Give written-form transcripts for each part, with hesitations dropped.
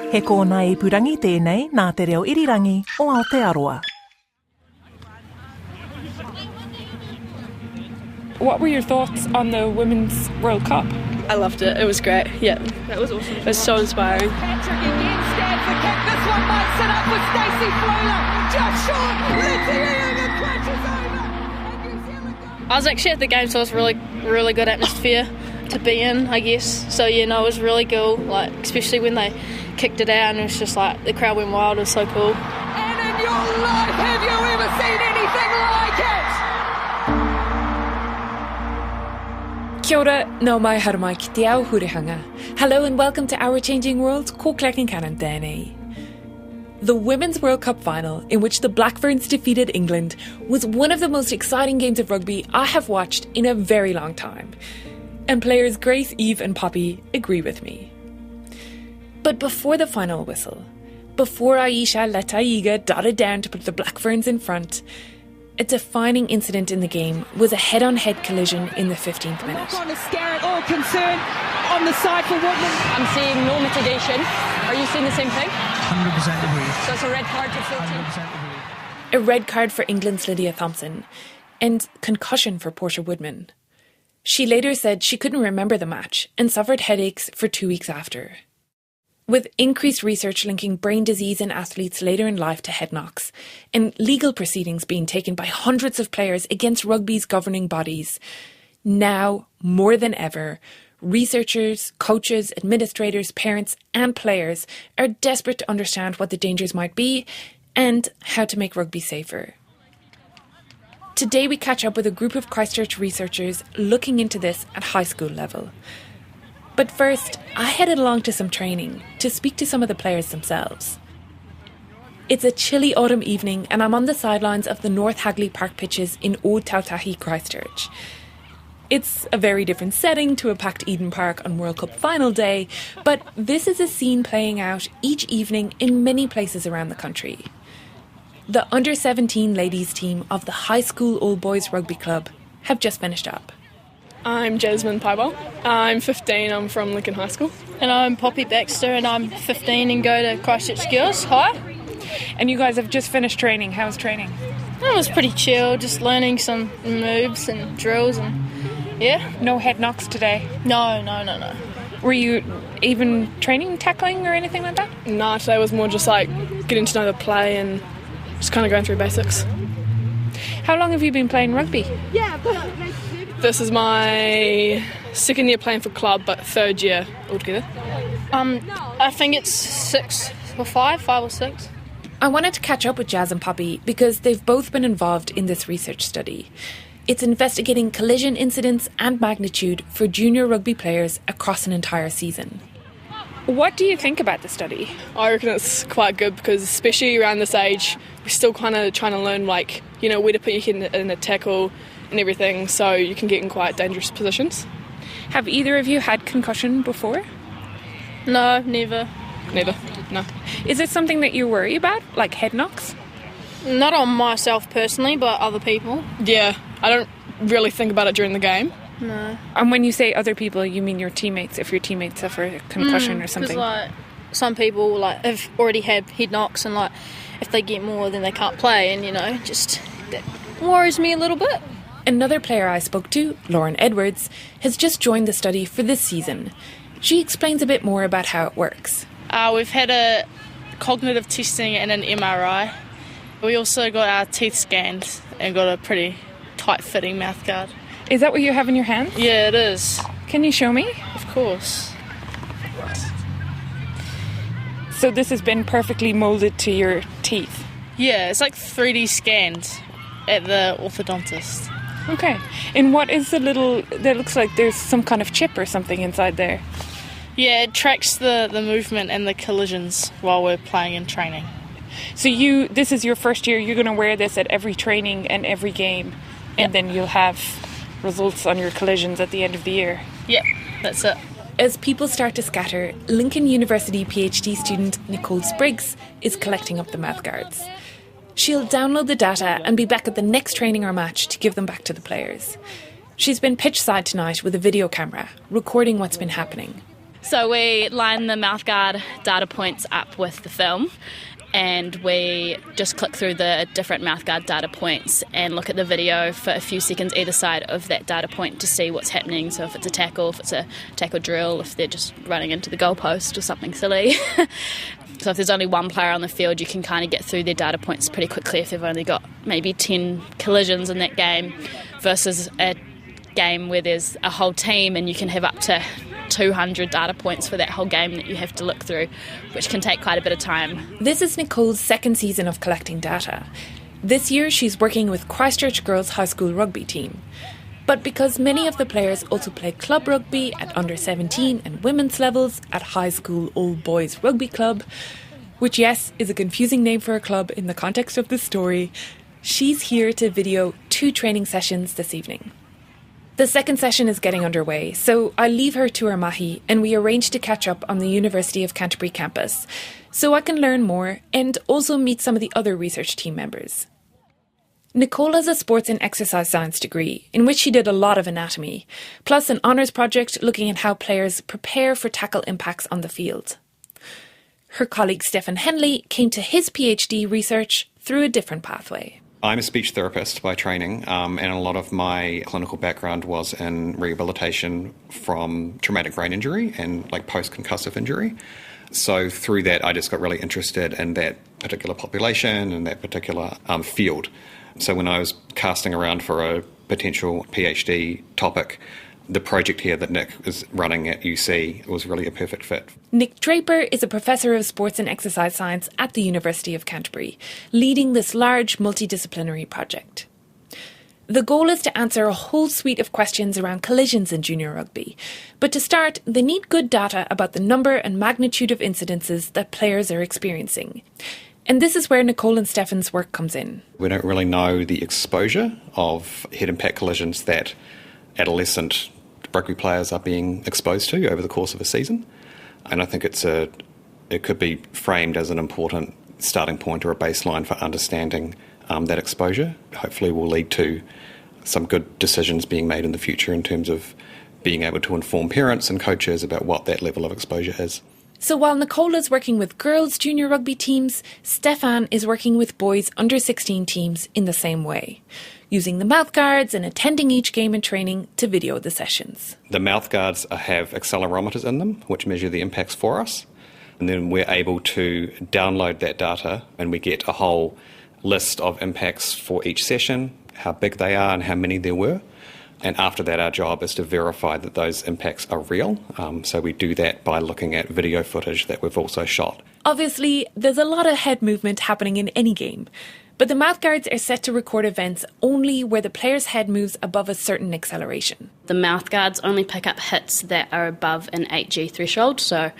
He kōna I purangi tēnei nā te reo irirangi o Aotearoa. What were your thoughts on the Women's World Cup? I loved it. It was great. Yeah. That was awesome. It was so inspiring. Patrick again stands the kick. This one might set up for Stacey Fleuler. Just short. Lindsay Egan crashes over. And New Zealand I was actually at the game, so it was really good atmosphere to be in, I guess. So, yeah, no, it was really cool, like, especially when they kicked it out and it was just like, the crowd went wild. It was so cool. And in your life, have you ever seen anything like it? Kia ora, nō mai haramai ki te ao hurihanga. Hello and welcome to Our Changing World, ko Concannon tēnei. The Women's World Cup final, in which the Blackburns defeated England, was one of the most exciting games of rugby I have watched in a very long time. And players Grace, Eve and Poppy agree with me. But before the final whistle, before Aisha Letaiga dotted down to put the Blackburns in front, a defining incident in the game was a head-on-head collision in the 15th minute. On Scarrett, all concern on the side for Woodman. I'm seeing no mitigation. Are you seeing the same thing? 100% agree. So it's a red card to 14. 100% agree. A red card for England's Lydia Thompson and concussion for Portia Woodman. She later said she couldn't remember the match and suffered headaches for 2 weeks after. With increased research linking brain disease in athletes later in life to head knocks, and legal proceedings being taken by hundreds of players against rugby's governing bodies, now, more than ever, researchers, coaches, administrators, parents and players are desperate to understand what the dangers might be and how to make rugby safer. Today we catch up with a group of Christchurch researchers looking into this at high school level. But first, I headed along to some training to speak to some of the players themselves. It's a chilly autumn evening and I'm on the sidelines of the North Hagley Park pitches in Old Tautahi, Christchurch. It's a very different setting to a packed Eden Park on World Cup final day, but this is a scene playing out each evening in many places around the country. The under-17 ladies team of the High School Old Boys Rugby Club have just finished up. I'm Jasmine Piebald. I'm 15. I'm from Lincoln High School. And I'm Poppy Baxter and I'm 15 and go to Christchurch Girls High. And you guys have just finished training. How was training? It was pretty chill, just learning some moves and drills and yeah. No head knocks today? No. Were you even training tackling or anything like that? No, today was more just like getting to know the play and just kind of going through basics. How long have you been playing rugby? This is my second year playing for club, but third year altogether. I think it's 6 or 5 or 6. I wanted to catch up with Jazz and Poppy because they've both been involved in this research study. It's investigating collision incidents and magnitude for junior rugby players across an entire season. What do you think about the study? I reckon it's quite good because especially around this age, we're still kind of trying to learn where to put your head in a tackle and everything, so you can get in quite dangerous positions. Have either of you had concussion before? No, never. Never, no. Is it something that you worry about, like head knocks? Not on myself personally, but other people. Yeah, I don't really think about it during the game. No. And when you say other people, you mean your teammates, if your teammates suffer a concussion or something? Because some people have already had head knocks and if they get more then they can't play and just that worries me a little bit. Another player I spoke to, Lauren Edwards, has just joined the study for this season. She explains a bit more about how it works. We've had a cognitive testing and an MRI. We also got our teeth scanned and got a pretty tight-fitting mouthguard. Is that what you have in your hand? Yeah, it is. Can you show me? Of course. So this has been perfectly moulded to your teeth? Yeah, it's like 3D scanned at the orthodontist. Okay. And what is the little... That looks like there's some kind of chip or something inside there. Yeah, it tracks the movement and the collisions while we're playing and training. So this is your first year, you're going to wear this at every training and every game, and then you'll have results on your collisions at the end of the year. Yep, that's it. As people start to scatter, Lincoln University PhD student Nicole Spriggs is collecting up the mouthguards. She'll download the data and be back at the next training or match to give them back to the players. She's been pitch side tonight with a video camera, recording what's been happening. So we line the mouthguard data points up with the film, and we just click through the different mouthguard data points and look at the video for a few seconds either side of that data point to see what's happening. So if it's a tackle, if it's a tackle drill, if they're just running into the goalpost or something silly. So if there's only one player on the field, you can kind of get through their data points pretty quickly if they've only got maybe 10 collisions in that game, versus a game where there's a whole team and you can have up to 200 data points for that whole game that you have to look through, which can take quite a bit of time. This is Nicole's second season of collecting data. This year she's working with Christchurch Girls High School rugby team. But because many of the players also play club rugby at under 17 and women's levels at High School Old Boys Rugby Club, which yes, is a confusing name for a club in the context of this story, she's here to video 2 training sessions this evening. The second session is getting underway, so I leave her to her mahi and we arrange to catch up on the University of Canterbury campus so I can learn more and also meet some of the other research team members. Nicole has a sports and exercise science degree in which she did a lot of anatomy, plus an honours project looking at how players prepare for tackle impacts on the field. Her colleague Stefan Henley came to his PhD research through a different pathway. I'm a speech therapist by training, and a lot of my clinical background was in rehabilitation from traumatic brain injury and like post-concussive injury. So through that, I just got really interested in that particular population and that particular field. So when I was casting around for a potential PhD topic, the project here that Nick is running at UC was really a perfect fit. Nick Draper is a professor of sports and exercise science at the University of Canterbury, leading this large multidisciplinary project. The goal is to answer a whole suite of questions around collisions in junior rugby. But to start, they need good data about the number and magnitude of incidences that players are experiencing. And this is where Nicole and Stefan's work comes in. We don't really know the exposure of head impact collisions that adolescent rugby players are being exposed to over the course of a season. And I think it could be framed as an important starting point or a baseline for understanding that exposure. Hopefully will lead to some good decisions being made in the future in terms of being able to inform parents and coaches about what that level of exposure is. So while Nicole is working with girls' junior rugby teams, Stefan is working with boys' under-16 teams in the same way, using the mouthguards and attending each game and training to video the sessions. The mouthguards have accelerometers in them, which measure the impacts for us. And then we're able to download that data and we get a whole list of impacts for each session, how big they are and how many there were. And after that, our job is to verify that those impacts are real. So we do that by looking at video footage that we've also shot. Obviously, there's a lot of head movement happening in any game. But the mouthguards are set to record events only where the player's head moves above a certain acceleration. The mouthguards only pick up hits that are above an 8G threshold, so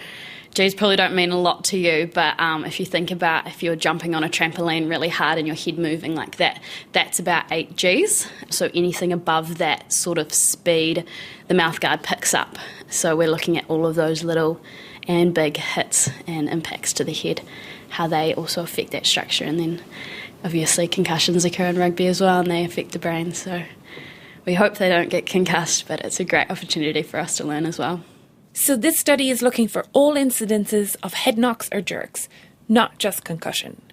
Gs probably don't mean a lot to you, but if you think about if you're jumping on a trampoline really hard and your head moving like that, that's about 8 Gs. So anything above that sort of speed, the mouthguard picks up. So we're looking at all of those little and big hits and impacts to the head, how they also affect that structure. And then obviously concussions occur in rugby as well and they affect the brain. So we hope they don't get concussed, but it's a great opportunity for us to learn as well. So this study is looking for all incidences of head knocks or jerks, not just concussion.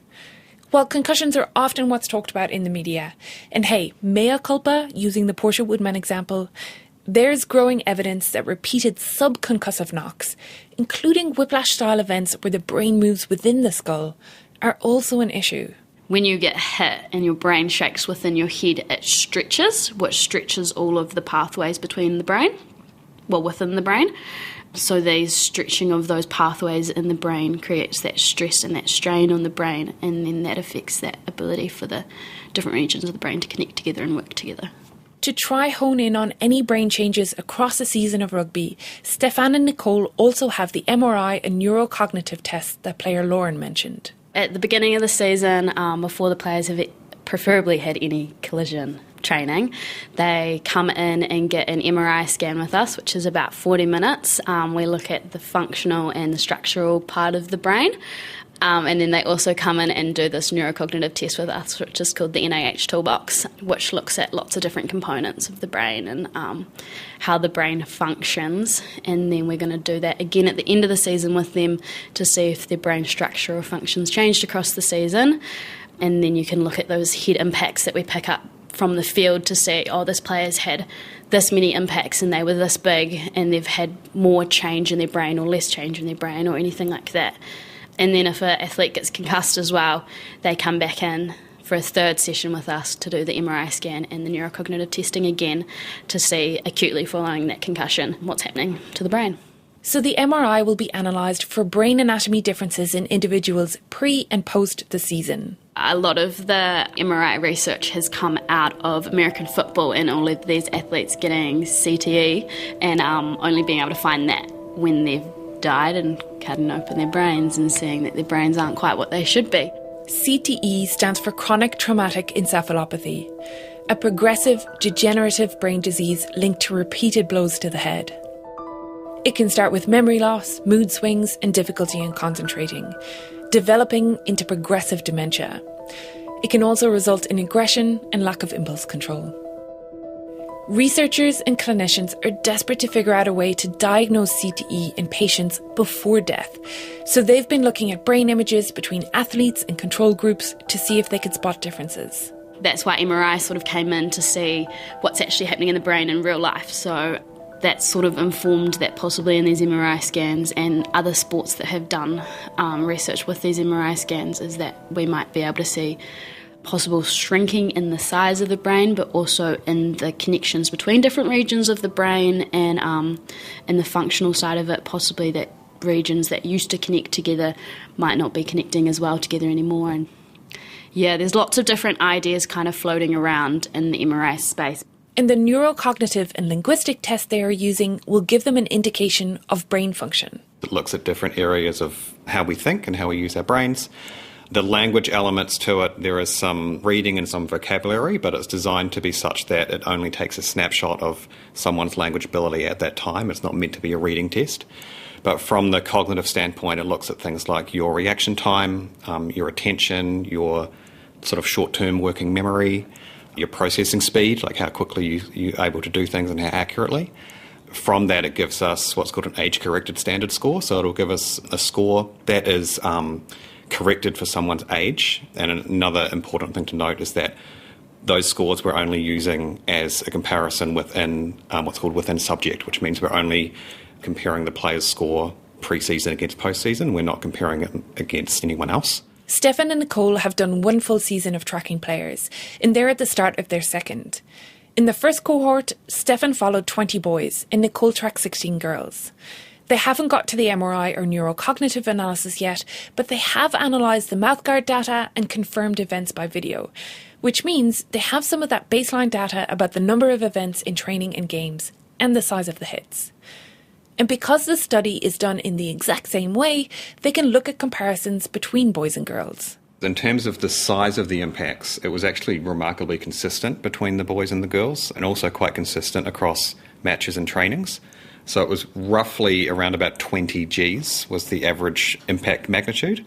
While concussions are often what's talked about in the media, and hey, mea culpa, using the Portia Woodman example, there's growing evidence that repeated subconcussive knocks, including whiplash-style events where the brain moves within the skull, are also an issue. When you get hit and your brain shakes within your head, it stretches, which stretches all of the pathways between the brain, within the brain. So the stretching of those pathways in the brain creates that stress and that strain on the brain, and then that affects that ability for the different regions of the brain to connect together and work together. To try hone in on any brain changes across a season of rugby, Stefan and Nicole also have the MRI and neurocognitive tests that player Lauren mentioned. At the beginning of the season, before the players have preferably had any collision, training. They come in and get an MRI scan with us, which is about 40 minutes. We look at the functional and the structural part of the brain. And then they also come in and do this neurocognitive test with us, which is called the NIH Toolbox, which looks at lots of different components of the brain and how the brain functions. And then we're going to do that again at the end of the season with them to see if their brain structure or functions changed across the season. And then you can look at those head impacts that we pick up from the field to say, oh, this player's had this many impacts and they were this big and they've had more change in their brain or less change in their brain or anything like that. And then if an athlete gets concussed as well, they come back in for a third session with us to do the MRI scan and the neurocognitive testing again to see acutely following that concussion what's happening to the brain. So the MRI will be analysed for brain anatomy differences in individuals pre and post the season. A lot of the MRI research has come out of American football and all of these athletes getting CTE and only being able to find that when they've died and cutting open their brains and seeing that their brains aren't quite what they should be. CTE stands for chronic traumatic encephalopathy, a progressive degenerative brain disease linked to repeated blows to the head. It can start with memory loss, mood swings, and difficulty in concentrating, developing into progressive dementia. It can also result in aggression and lack of impulse control. Researchers and clinicians are desperate to figure out a way to diagnose CTE in patients before death. So they've been looking at brain images between athletes and control groups to see if they could spot differences. That's why MRI sort of came in to see what's actually happening in the brain in real life. So that sort of informed that possibly in these MRI scans and other sports that have done research with these MRI scans is that we might be able to see possible shrinking in the size of the brain, but also in the connections between different regions of the brain and in the functional side of it, possibly that regions that used to connect together might not be connecting as well together anymore. And yeah, there's lots of different ideas kind of floating around in the MRI space. And the neurocognitive and linguistic test they are using will give them an indication of brain function. It looks at different areas of how we think and how we use our brains. The language elements to it, there is some reading and some vocabulary, but it's designed to be such that it only takes a snapshot of someone's language ability at that time. It's not meant to be a reading test. But from the cognitive standpoint, it looks at things like your reaction time, your attention, your sort of short-term working memory, your processing speed, like how quickly you're able to do things and how accurately. From that, it gives us what's called an age-corrected standard score. So it'll give us a score that is corrected for someone's age. And another important thing to note is that those scores we're only using as a comparison within what's called within subject, which means we're only comparing the player's score pre-season against post-season. We're not comparing it against anyone else. Stefan and Nicole have done one full season of tracking players, and they're at the start of their second. In the first cohort, Stefan followed 20 boys, and Nicole tracked 16 girls. They haven't got to the MRI or neurocognitive analysis yet, but they have analysed the mouthguard data and confirmed events by video, which means they have some of that baseline data about the number of events in training and games and the size of the hits. And because the study is done in the exact same way, they can look at comparisons between boys and girls. In terms of the size of the impacts, it was actually remarkably consistent between the boys and the girls, and also quite consistent across matches and trainings. So it was roughly around about 20 Gs was the average impact magnitude,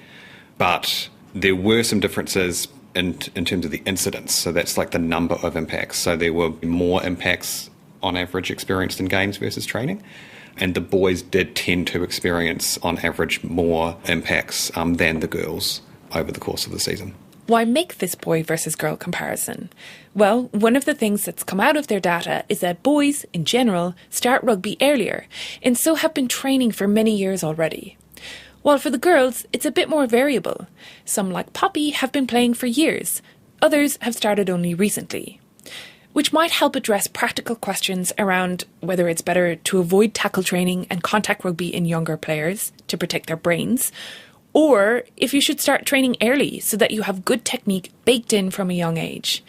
but there were some differences in terms of the incidence. So that's like the number of impacts. So there were more impacts on average experienced in games versus training. And the boys did tend to experience, on average, more impacts than the girls over the course of the season. Why make this boy versus girl comparison? Well, one of the things that's come out of their data is that boys, in general, start rugby earlier, and so have been training for many years already. While for the girls, it's a bit more variable. Some, like Poppy, have been playing for years. Others have started only recently. Which might help address practical questions around whether it's better to avoid tackle training and contact rugby in younger players to protect their brains, or if you should start training early so that you have good technique baked in from a young age.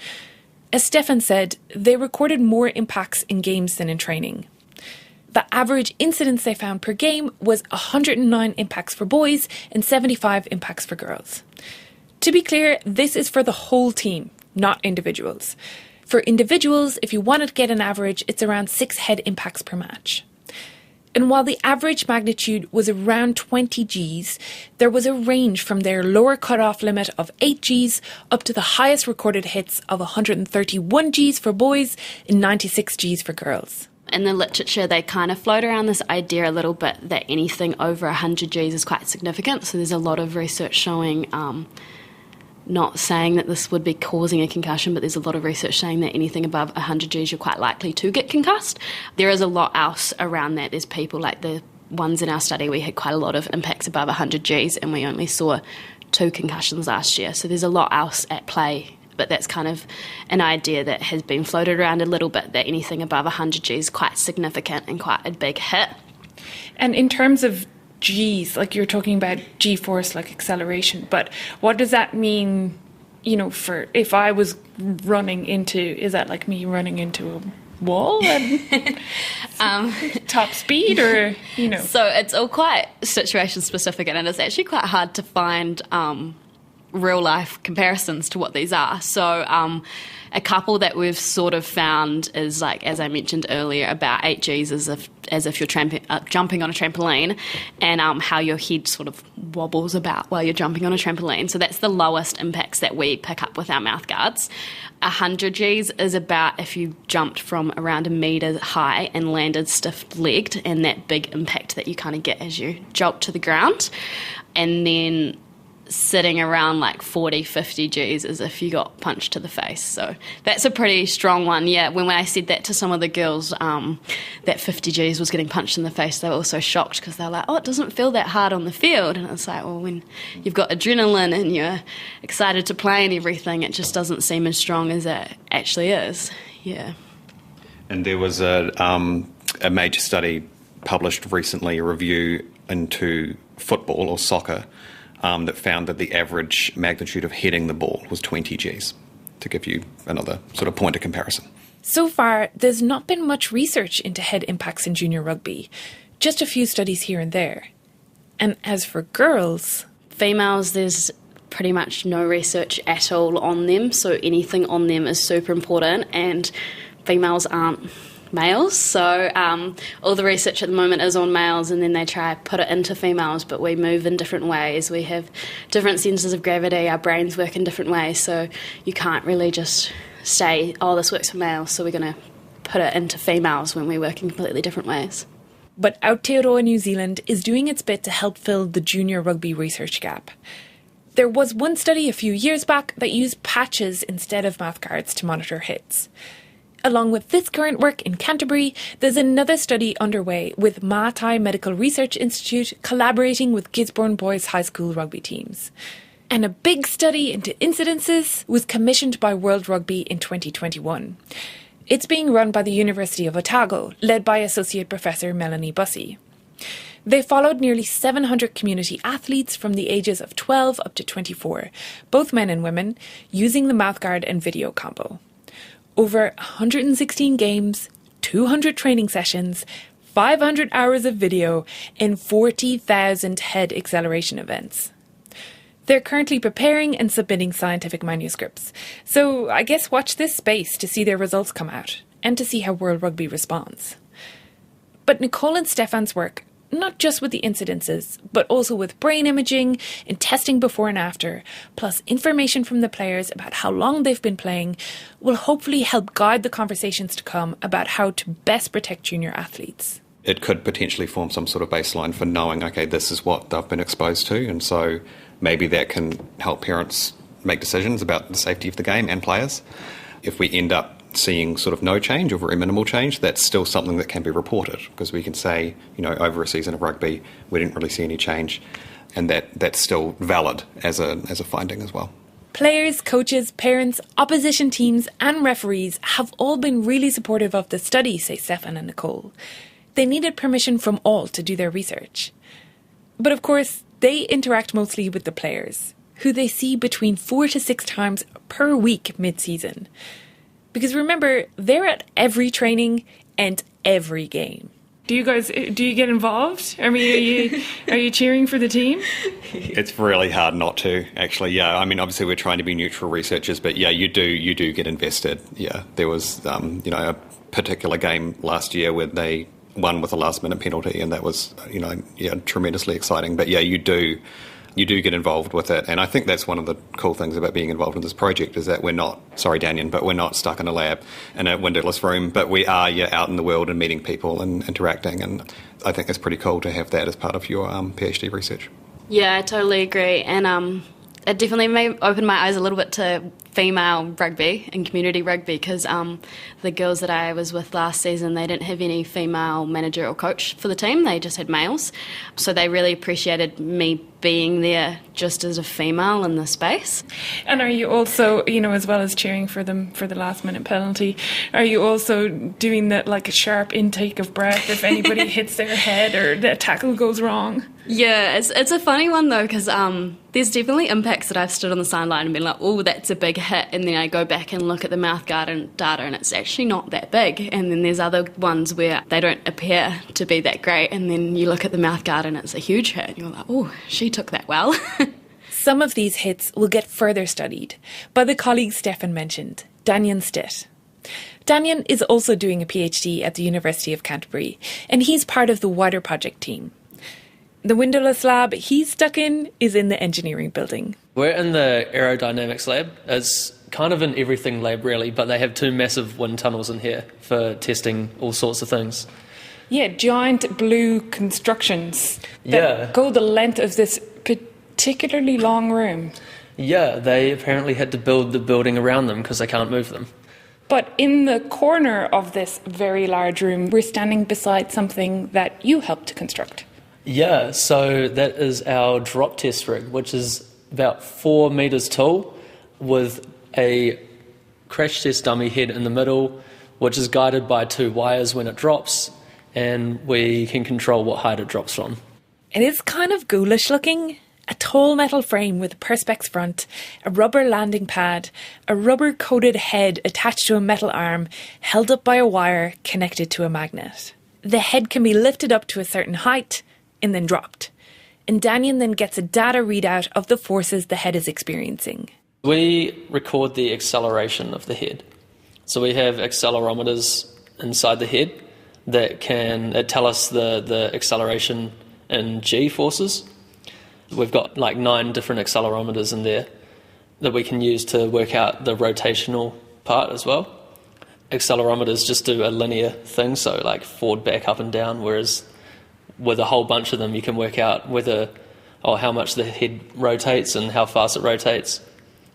As Stefan said, they recorded more impacts in games than in training. The average incidence they found per game was 109 impacts for boys and 75 impacts for girls. To be clear, this is for the whole team, not individuals. For individuals, if you wanted to get an average, it's around 6 head impacts per match. And while the average magnitude was around 20 Gs, there was a range from their lower cutoff limit of 8 Gs up to the highest recorded hits of 131 Gs for boys and 96 Gs for girls. In the literature, they kind of float around this idea a little bit that anything over 100 Gs is quite significant. So there's a lot of research showing, not saying that this would be causing a concussion, but there's a lot of research saying that anything above 100 Gs, you're quite likely to get concussed. There is a lot else around that. There's people like the ones in our study, we had quite a lot of impacts above 100 Gs, and we only saw 2 concussions last year. So there's a lot else at play. But that's kind of an idea that has been floated around a little bit, that anything above 100 Gs is quite significant and quite a big hit. And in terms of Gs, like you're talking about G-force, like acceleration, but what does that mean, for if I was running into, is that like me running into a wall at top speed, or, So it's all quite situation specific, and it's actually quite hard to find real life comparisons to what these are. So a couple that we've sort of found is, like, as I mentioned earlier, about 8 Gs as if you're jumping on a trampoline, and how your head sort of wobbles about while you're jumping on a trampoline. So that's the lowest impacts that we pick up with our mouthguards. 100 Gs is about if you jumped from around a metre high and landed stiff-legged, and that big impact that you kind of get as you jolt to the ground. And then sitting around like 40, 50 Gs as if you got punched to the face. So that's a pretty strong one. Yeah, when I said that to some of the girls, that 50 Gs was getting punched in the face, they were also shocked, because they're like, oh, it doesn't feel that hard on the field. And it's like, well, when you've got adrenaline and you're excited to play and everything, it just doesn't seem as strong as it actually is. Yeah. And there was a major study published recently, a review into football or soccer, that found that the average magnitude of hitting the ball was 20 Gs, to give you another sort of point of comparison. So far, there's not been much research into head impacts in junior rugby, just a few studies here and there. And as for girls... Females, there's pretty much no research at all on them, so anything on them is super important, and females aren't males, so all the research at the moment is on males, and then they try to put it into females, but we move in different ways. We have different centres of gravity, our brains work in different ways, so you can't really just say, oh, this works for males, so we're going to put it into females when we work in completely different ways. But Aotearoa New Zealand is doing its bit to help fill the junior rugby research gap. There was one study a few years back that used patches instead of mouthguards to monitor hits. Along with this current work in Canterbury, there's another study underway with Mātai Medical Research Institute collaborating with Gisborne Boys High School rugby teams. And a big study into incidences was commissioned by World Rugby in 2021. It's being run by the University of Otago, led by Associate Professor Melanie Bussey. They followed nearly 700 community athletes from the ages of 12 up to 24, both men and women, using the mouthguard and video combo. Over 116 games, 200 training sessions, 500 hours of video, and 40,000 head acceleration events. They're currently preparing and submitting scientific manuscripts, so I guess watch this space to see their results come out, and to see how World Rugby responds. But Nicole and Stefan's work, not just with the incidences, but also with brain imaging and testing before and after, plus information from the players about how long they've been playing, will hopefully help guide the conversations to come about how to best protect junior athletes. It could potentially form some sort of baseline for knowing, okay, this is what they've been exposed to, and so maybe that can help parents make decisions about the safety of the game and players. If we end up seeing sort of no change or very minimal change, that's still something that can be reported, because we can say, over a season of rugby, we didn't really see any change, and that's still valid as a finding as well. Players, coaches, parents, opposition teams and referees have all been really supportive of the study, say Stefan and Nicole. They needed permission from all to do their research. But of course, they interact mostly with the players, who they see between 4 to 6 times per week mid-season. Because remember, they're at every training and every game. Do you get involved? I mean, are you cheering for the team? It's really hard not to, actually. Yeah, I mean, obviously we're trying to be neutral researchers, but yeah, you do get invested. Yeah, there was a particular game last year where they won with a last-minute penalty, and that was tremendously exciting. But yeah, you do get involved with it, and I think that's one of the cool things about being involved in this project is that we're not, sorry Daniel, but we're not stuck in a lab in a windowless room, but we are out in the world and meeting people and interacting, and I think it's pretty cool to have that as part of your PhD research. Yeah, I totally agree, and it definitely opened my eyes a little bit to female rugby and community rugby because the girls that I was with last season, they didn't have any female manager or coach for the team, they just had males. So they really appreciated me being there just as a female in the space. And are you also, as well as cheering for them for the last minute penalty, are you also doing that like a sharp intake of breath if anybody hits their head or the tackle goes wrong? Yeah, it's a funny one though because there's definitely impacts that I've stood on the sideline and been like, oh, that's a big hit, and then I go back and look at the mouthguard and data and it's actually not that big, and then there's other ones where they don't appear to be that great, and then you look at the mouthguard and it's a huge hit and you're like, oh, she took that well. Some of these hits will get further studied by the colleague Stefan mentioned, Daniel Stitt. Daniel is also doing a PhD at the University of Canterbury, and he's part of the wider project team. The windowless lab he's stuck in is in the engineering building. We're in the aerodynamics lab. It's kind of an everything lab really, but they have 2 massive wind tunnels in here for testing all sorts of things. Yeah, giant blue constructions that go the length of this particularly long room. Yeah, they apparently had to build the building around them because they can't move them. But in the corner of this very large room, we're standing beside something that you helped to construct. Yeah, so that is our drop test rig, which is about 4 metres tall with a crash test dummy head in the middle, which is guided by 2 wires when it drops, and we can control what height it drops from. It is kind of ghoulish looking. A tall metal frame with a perspex front, a rubber landing pad, a rubber-coated head attached to a metal arm, held up by a wire connected to a magnet. The head can be lifted up to a certain height and then dropped. And Daniel then gets a data readout of the forces the head is experiencing. We record the acceleration of the head. So we have accelerometers inside the head that tell us the acceleration in G forces. We've got like 9 different accelerometers in there that we can use to work out the rotational part as well. Accelerometers just do a linear thing, so like forward, back, up and down, whereas with a whole bunch of them you can work out how much the head rotates and how fast it rotates.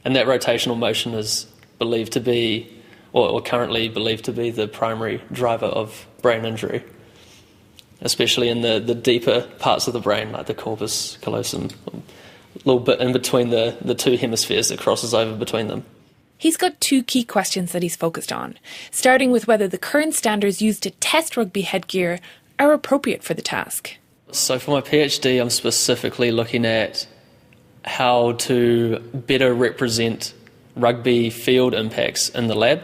And that rotational motion is believed to be, or currently believed to be, the primary driver of brain injury, especially in the deeper parts of the brain, like the corpus callosum, a little bit in between the 2 hemispheres that crosses over between them. He's got 2 key questions that he's focused on, starting with whether the current standards used to test rugby headgear are appropriate for the task. So for my PhD, I'm specifically looking at how to better represent rugby field impacts in the lab,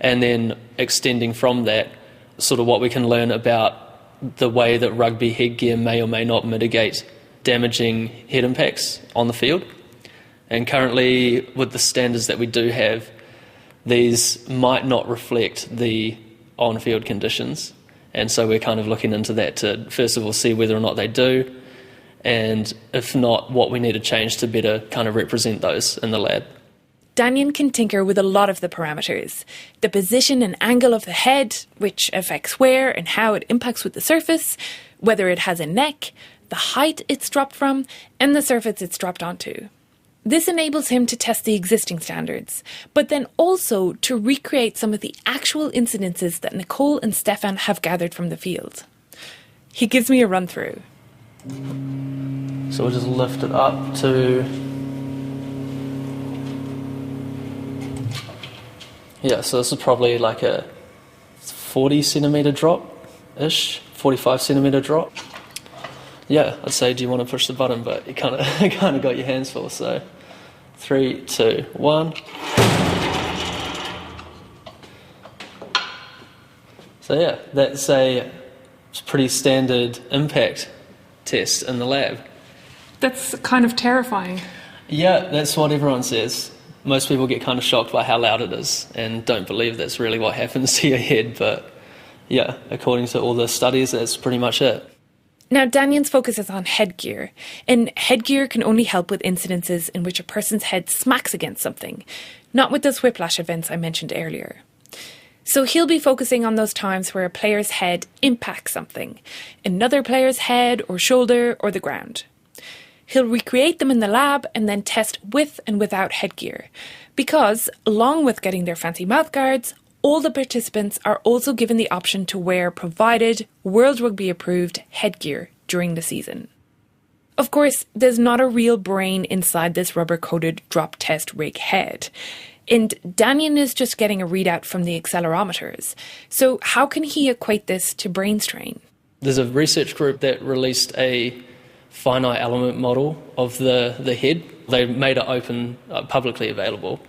and then extending from that, sort of what we can learn about the way that rugby headgear may or may not mitigate damaging head impacts on the field. And currently, with the standards that we do have, these might not reflect the on-field conditions. And so we're kind of looking into that to, first of all, see whether or not they do, and if not, what we need to change to better kind of represent those in the lab. Daniel can tinker with a lot of the parameters. The position and angle of the head, which affects where and how it impacts with the surface, whether it has a neck, the height it's dropped from, and the surface it's dropped onto. This enables him to test the existing standards, but then also to recreate some of the actual incidences that Nicole and Stefan have gathered from the field. He gives me a run-through. So we'll just lift it up to... Yeah, so this is probably like a 40 centimetre drop-ish, 45 centimetre drop. Yeah, I'd say, do you want to push the button? But you kind of got your hands full, so 3, 2, 1. So yeah, that's a pretty standard impact test in the lab. That's kind of terrifying. Yeah, that's what everyone says. Most people get kind of shocked by how loud it is and don't believe that's really what happens to your head. But yeah, according to all the studies, that's pretty much it. Now, Daniel's focus is on headgear, and headgear can only help with incidences in which a person's head smacks against something, not with those whiplash events I mentioned earlier. So he'll be focusing on those times where a player's head impacts something, another player's head or shoulder or the ground. He'll recreate them in the lab and then test with and without headgear, because, along with getting their fancy mouthguards, all the participants are also given the option to wear provided, World Rugby approved headgear during the season. Of course, there's not a real brain inside this rubber-coated drop test rig head, and Daniel is just getting a readout from the accelerometers. So how can he equate this to brain strain? There's a research group that released a finite element model of the head. They made it open, publicly available,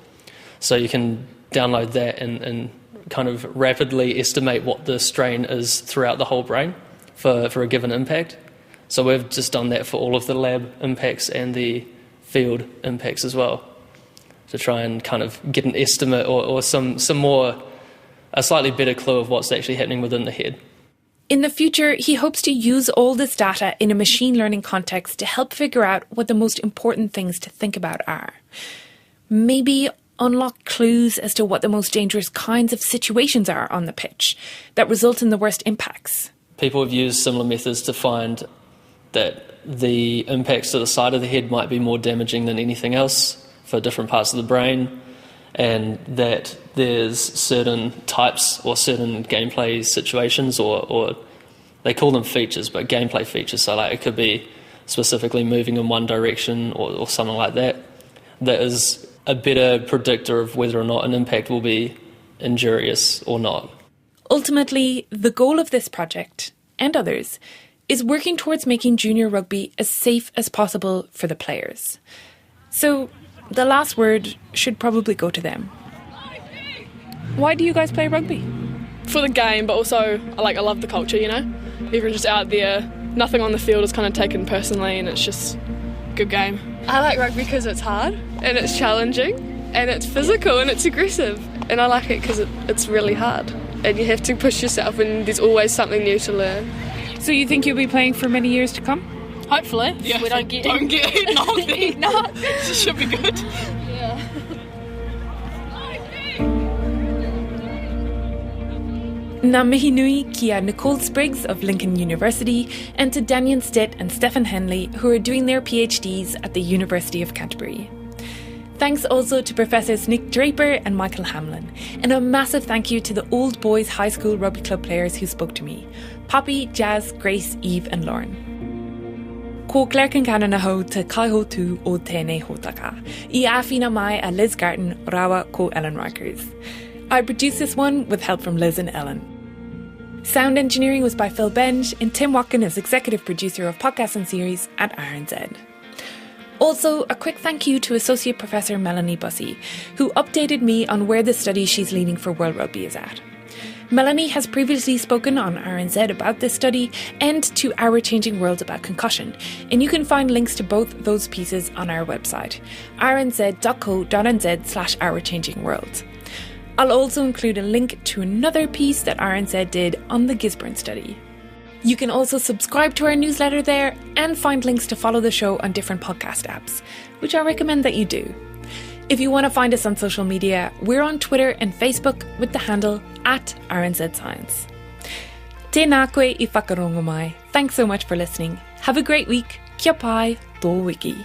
so you can download that and kind of rapidly estimate what the strain is throughout the whole brain for a given impact. So we've just done that for all of the lab impacts and the field impacts as well, to try and kind of get an estimate or some more, a slightly better clue of what's actually happening within the head. In the future, he hopes to use all this data in a machine learning context to help figure out what the most important things to think about are. Maybe unlock clues as to what the most dangerous kinds of situations are on the pitch that result in the worst impacts. People have used similar methods to find that the impacts to the side of the head might be more damaging than anything else for different parts of the brain, and that there's certain types or certain gameplay situations, or they call them features, but gameplay features, so like it could be specifically moving in one direction or something like that, that is a better predictor of whether or not an impact will be injurious or not. Ultimately, the goal of this project, and others, is working towards making junior rugby as safe as possible for the players. So the last word should probably go to them. Why do you guys play rugby? For the game, but also I love the culture, you know? Everyone's just out there, nothing on the field is kind of taken personally, and it's just a good game. I like rugby because it's hard and it's challenging and it's physical and it's aggressive, and I like it because it's really hard and you have to push yourself and there's always something new to learn. So you think you'll be playing for many years to come? Hopefully. Yeah, if we don't get eaten on then. It should be good. Yeah. Ngā mihi nui ki a Nicole Spriggs of Lincoln University, and to Daniel Stitt and Stefan Henley, who are doing their PhDs at the University of Canterbury. Thanks also to Professors Nick Draper and Michael Hamlin, and a massive thank you to the Old Boys High School Rugby Club players who spoke to me: Poppy, Jazz, Grace, Eve and Lauren. Ko Claire Concannon ho te kaihotu o tēnei hōtaka. I āwhina mai a Liz Garton, rawa ko Ellen Rikers. I produced this one with help from Liz and Ellen. Sound engineering was by Phil Benj, and Tim Watkin is executive producer of podcasts and series at RNZ. Also, a quick thank you to Associate Professor Melanie Bussey, who updated me on where the study she's leading for World Rugby is at. Melanie has previously spoken on RNZ about this study and to Our Changing World about concussion, and you can find links to both those pieces on our website, rnz.co.nz/ourchangingworld. I'll also include a link to another piece that RNZ did on the Gisborne study. You can also subscribe to our newsletter there and find links to follow the show on different podcast apps, which I recommend that you do. If you want to find us on social media, we're on Twitter and Facebook with the handle @RNZScience. Tēnā koe I whakarongo mai. Thanks so much for listening. Have a great week. Kia pai, tō wiki.